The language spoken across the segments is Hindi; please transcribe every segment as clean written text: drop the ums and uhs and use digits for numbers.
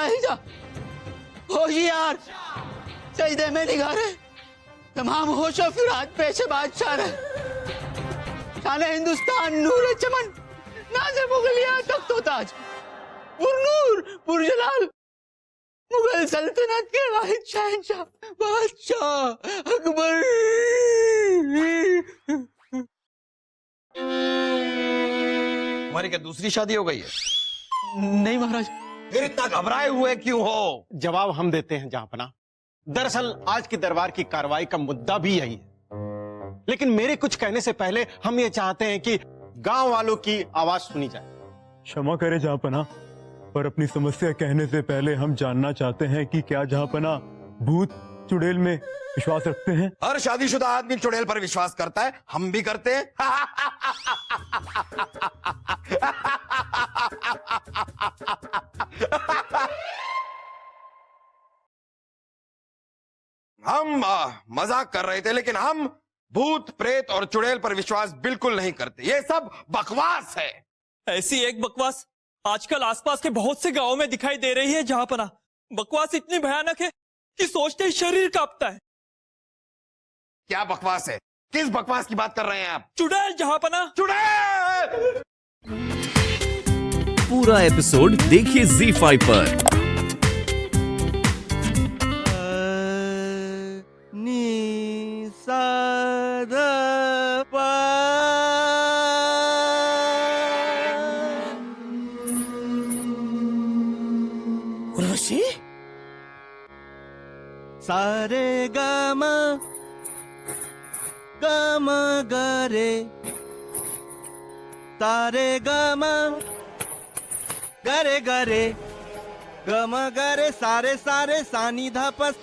शहंशाह, होशियार, सजदे में निगारे, तमाम होशो फिरात पेशे बादशाह रहे, शान हिंदुस्तान नूर चमन, नाज़े मुगलिया तख्तो ताज, पुरनूर पुरजलाल, मुगल सल्तनत के वाहिद शहंशाह बादशाह अकबर। तुम्हारी क्या दूसरी शादी हो गई है? नहीं महाराज। फिर इतना घबराए हुए क्यों हो? जवाब हम देते हैं जहांपना। दरअसल आज की दरबार की कार्रवाई का मुद्दा भी यही है, लेकिन मेरे कुछ कहने से पहले हम ये चाहते हैं कि गांव वालों की आवाज सुनी जाए। क्षमा करें जहांपना, पर अपनी समस्या कहने से पहले हम जानना चाहते हैं कि क्या जहांपना भूत चुड़ैल में विश्वास रखते हैं? हर शादीशुदा आदमी चुड़ैल पर विश्वास करता है, हम भी करते हैं। हम मजाक कर रहे थे, लेकिन हम भूत प्रेत और चुड़ैल पर विश्वास बिल्कुल नहीं करते। ये सब बकवास है। ऐसी एक बकवास आजकल आसपास के बहुत से गांवों में दिखाई दे रही है जहांपना। बकवास इतनी भयानक है कि सोचते ही शरीर कांपता है। क्या बकवास है? किस बकवास की बात कर रहे हैं आप? चुड़ैल जहांपना, चुड़ैल! पूरा एपिसोड देखिए ZEE5 पर। उर्वशी, सारे गम गम गरे, सारे गम गरे गरे, गम गरे सारे सारे सानी धपस।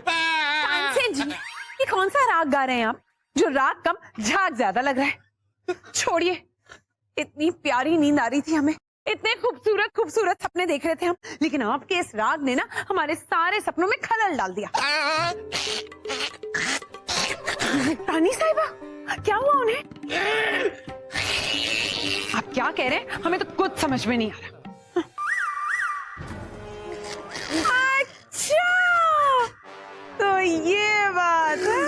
तानसेन जी, ये कौन सा राग गा रहे हैं आप? जो राग कम झाग ज्यादा लग रहा है। छोड़िए, इतनी प्यारी नींद आ रही थी हमें, इतने खूबसूरत खूबसूरत सपने देख रहे थे हम, लेकिन आपके इस राग ने ना हमारे सारे सपनों में खलल डाल दिया। रानी साहिबा, क्या हुआ उन्हें? आप क्या कह रहे हैं? हमें तो कुछ समझ में नहीं आ रहा। अच्छा, तो ये बात है।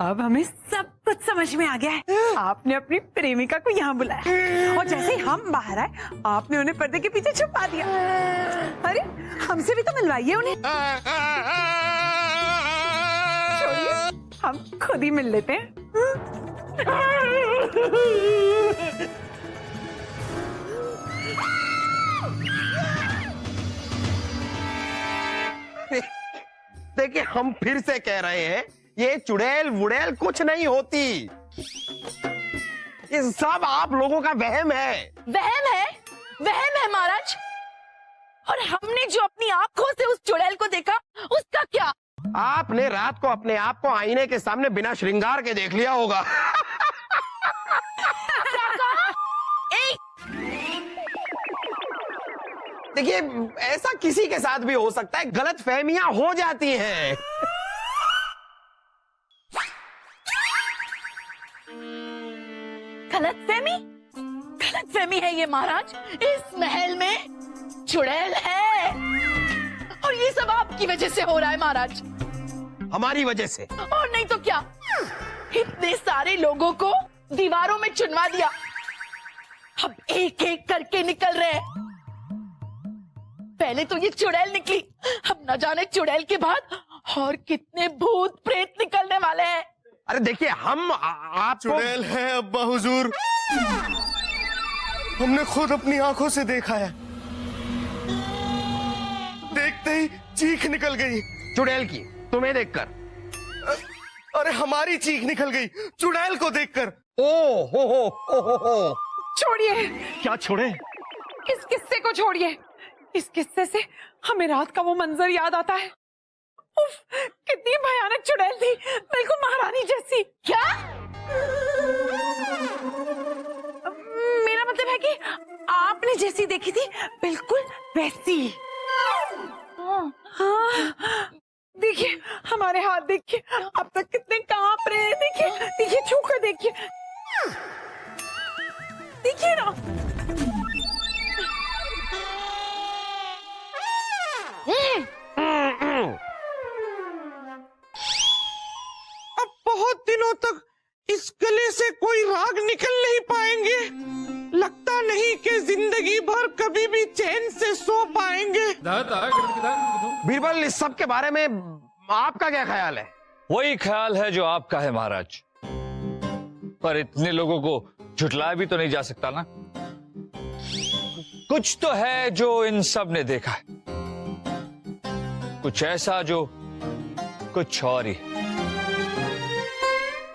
अब हमें सब कुछ समझ में आ गया है। आपने अपनी प्रेमिका को यहाँ बुलाया और जैसे ही हम बाहर आए, आपने उन्हें पर्दे के पीछे छुपा दिया। अरे, हमसे भी तो मिलवाइए उन्हें। छोड़िए, हम खुद ही मिल लेते हैं। देखिए, हम फिर से कह रहे हैं, ये चुड़ैल वुड़ैल कुछ नहीं होती। ये सब आप लोगों का वहम है। वहम है? वहम है महाराज। और हमने जो अपनी आंखों से उस चुड़ैल को देखा, उसका क्या? आपने रात को अपने आप को आईने के सामने बिना श्रृंगार के देख लिया होगा। देखिए, ऐसा किसी के साथ भी हो सकता है, गलत फहमियां हो जाती हैं। गलतफहमी? गलतफहमी है ये महाराज। इस महल में चुड़ैल है और ये सब आपकी वजह से हो रहा है महाराज। हमारी वजह से? और नहीं तो क्या। इतने सारे लोगों को दीवारों में चुनवा दिया, अब एक एक करके निकल रहे हैं। पहले तो ये चुड़ैल निकली, अब न जाने चुड़ैल के बाद और कितने भूत प्रेत निकलने वाले हैं। अरे देखिए, हम आप चुड़ैल है अब्बा हुजूर, हमने खुद अपनी आंखों से देखा है। देखते ही चीख निकल गई। चुड़ैल की? तुम्हें देखकर? अरे हमारी चीख निकल गई चुड़ैल को देखकर। ओ हो। छोड़िए। क्या छोड़े? इस किस्से को छोड़िए। इस किस्से से हमें रात का वो मंजर याद आता है। उफ, कितनी भयानक चुड़ैल थी, बिल्कुल महारानी जैसी। क्या? मेरा मतलब है कि आपने जैसी देखी थी, बिल्कुल वैसी। हाँ, देखिए हमारे हाथ, देखिए अब तक कितने कांप रहे हैं। देखिए छू कर देखिए। देखिए ना। अब बहुत दिनों तक इस गले से कोई राग निकल नहीं पाएंगे। लगता नहीं कि जिंदगी भर कभी भी चैन से सो पाएंगे। बीरबल, इस सब के बारे में आपका क्या ख्याल है? वही ख्याल है जो आपका है महाराज, पर इतने लोगों को झुठलाया भी तो नहीं जा सकता ना। कुछ तो है जो इन सब ने देखा है, कुछ ऐसा जो कुछ और ही।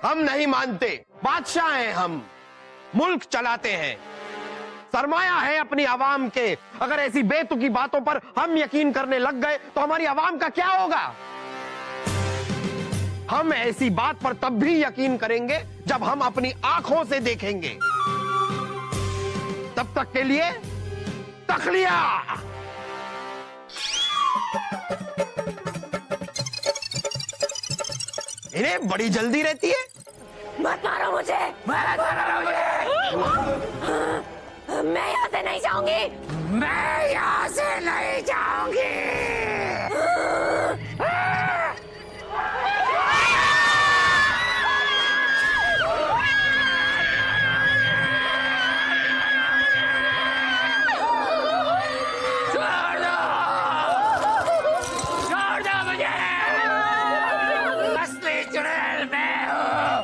हम नहीं मानते, बादशाह हैं हम, मुल्क चलाते हैं, सरमाया है अपनी आवाम के। अगर ऐसी बेतुकी बातों पर हम यकीन करने लग गए तो हमारी आवाम का क्या होगा? हम ऐसी बात पर तब भी यकीन करेंगे जब हम अपनी आंखों से देखेंगे। तब तक के लिए तखलिया। इन्हें बड़ी जल्दी रहती है। मत मारो मुझे, मत मारो मुझे। मैं यहाँ से नहीं जाऊंगी, मैं यहाँ से नहीं जाऊंगी।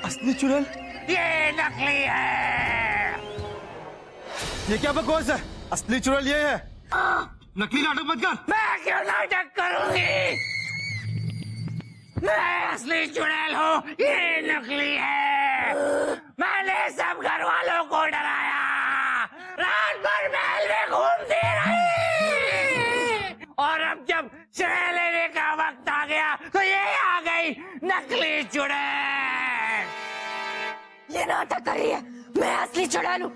असली चुड़ैल? ये नकली है। ये क्या बकवास है? असली चुड़ैल ये है। नकली नाटक मत कर। मैं क्यों नाटक करूंगी? मैं असली चुड़ैल हूँ, ये नकली है। मैंने सब घर वालों को डराया, रात भर महल में घूमती रही, और अब जब चुड़ैल लेने का वक्त आ गया तो ये आ गई नकली चुड़ैल। ये नाटक कर रही है, मैं असली चुड़ैल हूँ।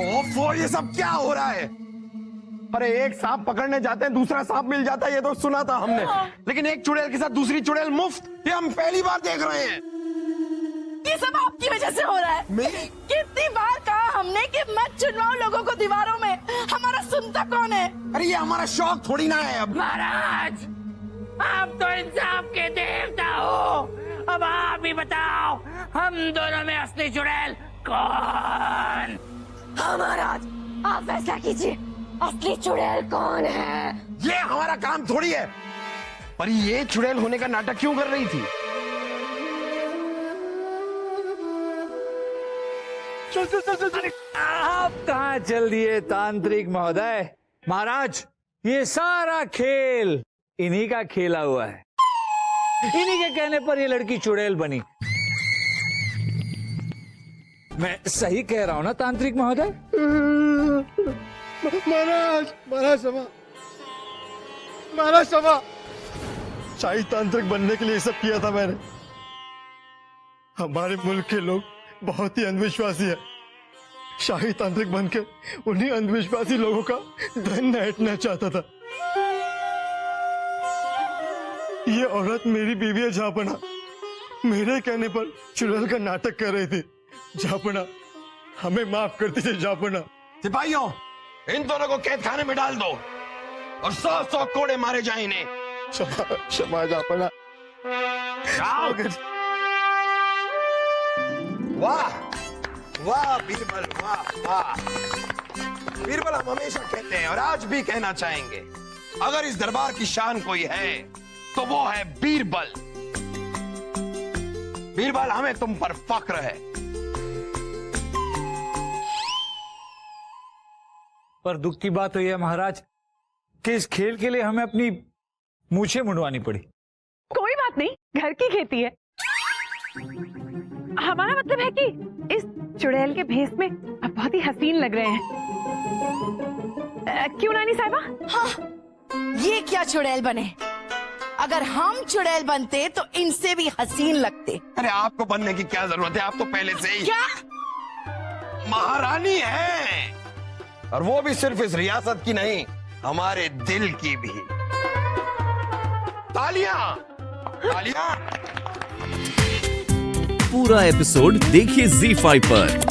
ओफो, ये सब क्या हो रहा है? अरे एक सांप पकड़ने जाते हैं, दूसरा सांप मिल जाता है, ये तो सुना था हमने, लेकिन एक चुड़ैल के साथ दूसरी चुड़ैल मुफ्त, ये हम पहली बार देख रहे हैं। ये सब आपकी वजह से हो रहा है। कितनी बार कहा हमने कि मत चुनवाओ लोगों को दीवारों में, हमारा सुनता कौन है? अरे ये हमारा शौक थोड़ी ना है। अब महाराज, आप तो इंसाफ के देवता हो, अब आप ही बताओ, हम दोनों में असली चुड़ैल कौन? हाँ महाराज, आप फैसला कीजिए, असली चुड़ैल कौन है? ये हमारा काम थोड़ी है। पर ये चुड़ैल होने का नाटक क्यों कर रही थी? आप कहाँ चल दिए तांत्रिक महोदय? महाराज, ये सारा खेल इन्हीं का खेला हुआ है। इन्हीं के कहने पर ये लड़की चुड़ैल बनी। मैं सही कह रहा हूँ ना तांत्रिक महोदय? महाराज सभा, शाही तांत्रिक बनने के लिए ये सब किया था मैंने। हमारे मुल्क के लोग बहुत ही अंधविश्वासी है। शाही तांत्रिक बनकर उन्हीं अंधविश्वासी लोगों का धन ऐंठना चाहता था। ये औरत मेरी बीवी है झापना, मेरे कहने पर चुड़ैल का नाटक कर रही थी। झापना, हमें माफ कर दीजिए झापना। सिपाहियों, इन दोनों को कैद खाने में डाल दो और 100 कोड़े मारे जाए इन्हें। क्षमा झापना। वाह वाह बीरबल, वाह वाह। बीरबल, हम हमेशा कहते हैं और आज भी कहना चाहेंगे, अगर इस दरबार की शान कोई है तो वो है बीरबल। बीरबल, हमें तुम पर फक्र है। पर दुख की बात तो यह है महाराज कि इस खेल के लिए हमें अपनी मूछें मुंडवानी पड़ी। कोई बात नहीं, घर की खेती है। हमारा मतलब है कि इस चुड़ैल के भेस में आप बहुत ही हसीन लग रहे हैं। क्यों नानी साहिबा? हाँ, ये क्या चुड़ैल बने? अगर हम चुड़ैल बनते तो इनसे भी हसीन लगते। अरे आपको बनने की क्या जरूरत है, आप तो पहले से ही क्या महारानी हैं, और वो भी सिर्फ इस रियासत की नहीं, हमारे दिल की भी। तालियां, तालियां। पूरा एपिसोड देखिए ZEE5 पर।